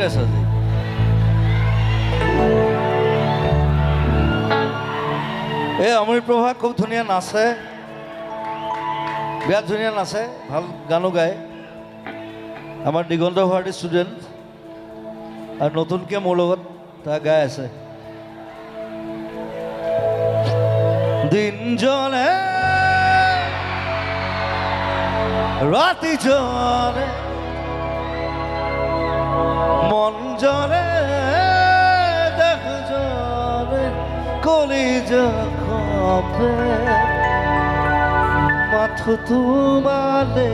গাইছে আজি এই অমৃতপ্ৰভা খুব ধুনীয়া নাচে বিৰাট ধুনীয়া নাচে ভাল গানো গায় আমাৰ দিগন্ত ভাৰতী ষ্টুডেণ্ট আৰু নতুনকৈ মোৰ লগত তাই গাই আছে দিন জলে ৰাতি জলে মন জলে দেখ জলে কলি যখবে মাথো তোমালে